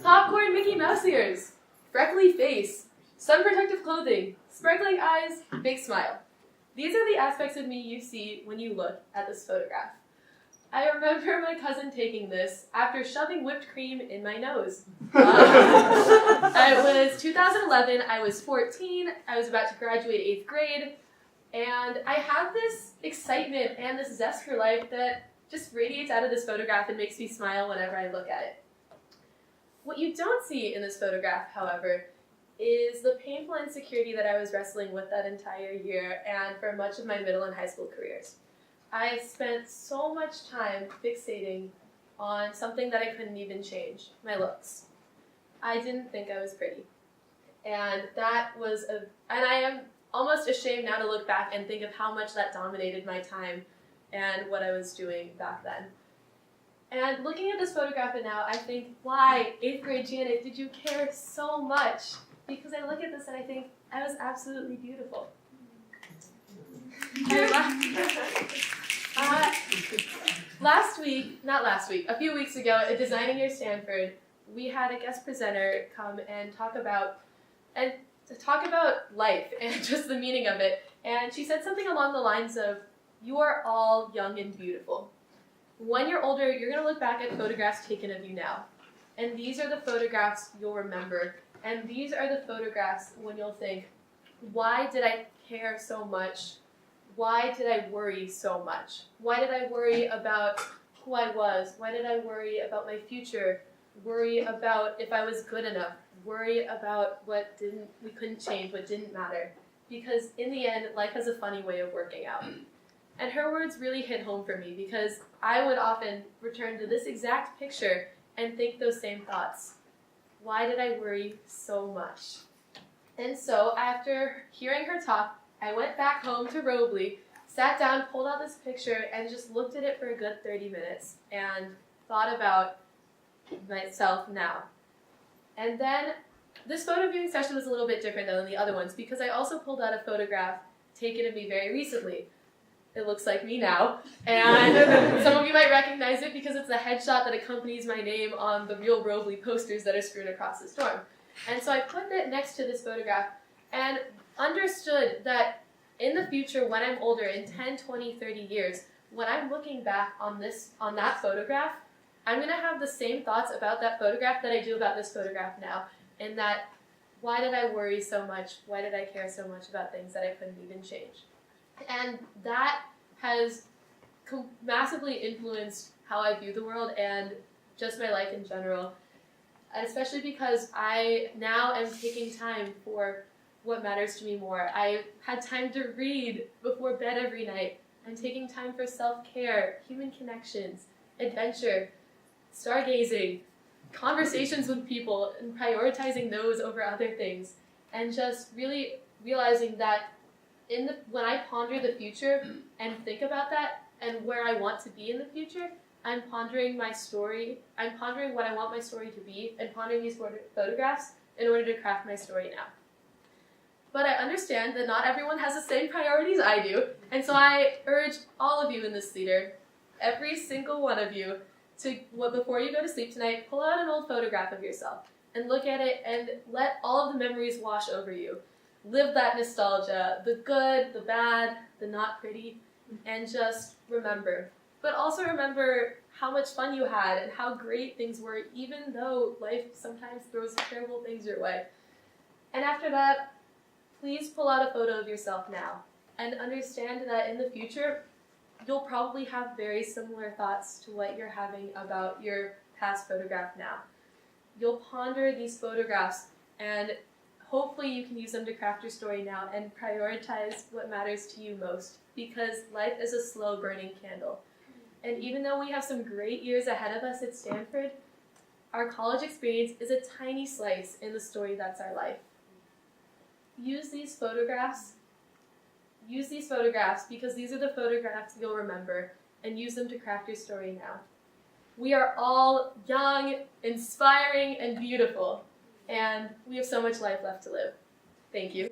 Popcorn Mickey Mouse ears, freckly face, sun protective clothing, sparkling eyes, big smile. These are the aspects of me you see when you look at this photograph. I remember my cousin taking this after shoving whipped cream in my nose. It was 2011, I was 14, I was about to graduate 8th grade, and I have this excitement and this zest for life that just radiates out of this photograph and makes me smile whenever I look at it. What you don't see in this photograph, however, is the painful insecurity that I was wrestling with that entire year and for much of my middle and high school careers. I spent so much time fixating on something that I couldn't even change, my looks. I didn't think I was pretty. And I am almost ashamed now to look back and think of how much that dominated my time and what I was doing back then. And looking at this photograph now, I think, why, 8th grade Janet, did you care so much? Because I look at this and I think, I was absolutely beautiful. A few weeks ago at Designing Your Stanford, we had a guest presenter come and talk about life and just the meaning of it. And she said something along the lines of, you are all young and beautiful. When you're older, you're going to look back at photographs taken of you now. And these are the photographs you'll remember. And these are the photographs when you'll think, why did I care so much? Why did I worry so much? Why did I worry about who I was? Why did I worry about my future? Worry about if I was good enough? Worry about what we couldn't change, what didn't matter? Because in the end, life has a funny way of working out. And her words really hit home for me because I would often return to this exact picture and think those same thoughts. Why did I worry so much? And so after hearing her talk, I went back home to Roble, sat down, pulled out this picture, and just looked at it for a good 30 minutes and thought about myself now. And then this photo viewing session was a little bit different than the other ones because I also pulled out a photograph taken of me very recently. It looks like me now, and some of you might recognize it because it's the headshot that accompanies my name on the real Roble posters that are strewn across the dorm. And so I put that next to this photograph and understood that in the future, when I'm older, in 10, 20, 30 years, when I'm looking back on that photograph, I'm going to have the same thoughts about that photograph that I do about this photograph now. And that, why did I worry so much? Why did I care so much about things that I couldn't even change? And that has massively influenced how I view the world and just my life in general. And especially because I now am taking time for what matters to me more. I had time to read before bed every night. I'm taking time for self-care, human connections, adventure, stargazing, conversations with people, and prioritizing those over other things. And just really realizing that when I ponder the future and think about that and where I want to be in the future, I'm pondering my story. I'm pondering what I want my story to be and pondering these photographs in order to craft my story now. But I understand that not everyone has the same priorities I do, and so I urge all of you in this theater, every single one of you, before you go to sleep tonight, pull out an old photograph of yourself and look at it and let all of the memories wash over you. Live that nostalgia, the good, the bad, the not pretty, and just remember. But also remember how much fun you had and how great things were, even though life sometimes throws terrible things your way. And after that, please pull out a photo of yourself now and understand that in the future, you'll probably have very similar thoughts to what you're having about your past photograph now. You'll ponder these photographs and hopefully you can use them to craft your story now and prioritize what matters to you most, because life is a slow burning candle. And even though we have some great years ahead of us at Stanford, our college experience is a tiny slice in the story that's our life. Use these photographs because these are the photographs you'll remember, and use them to craft your story now. We are all young, inspiring, and beautiful, and we have so much life left to live. Thank you.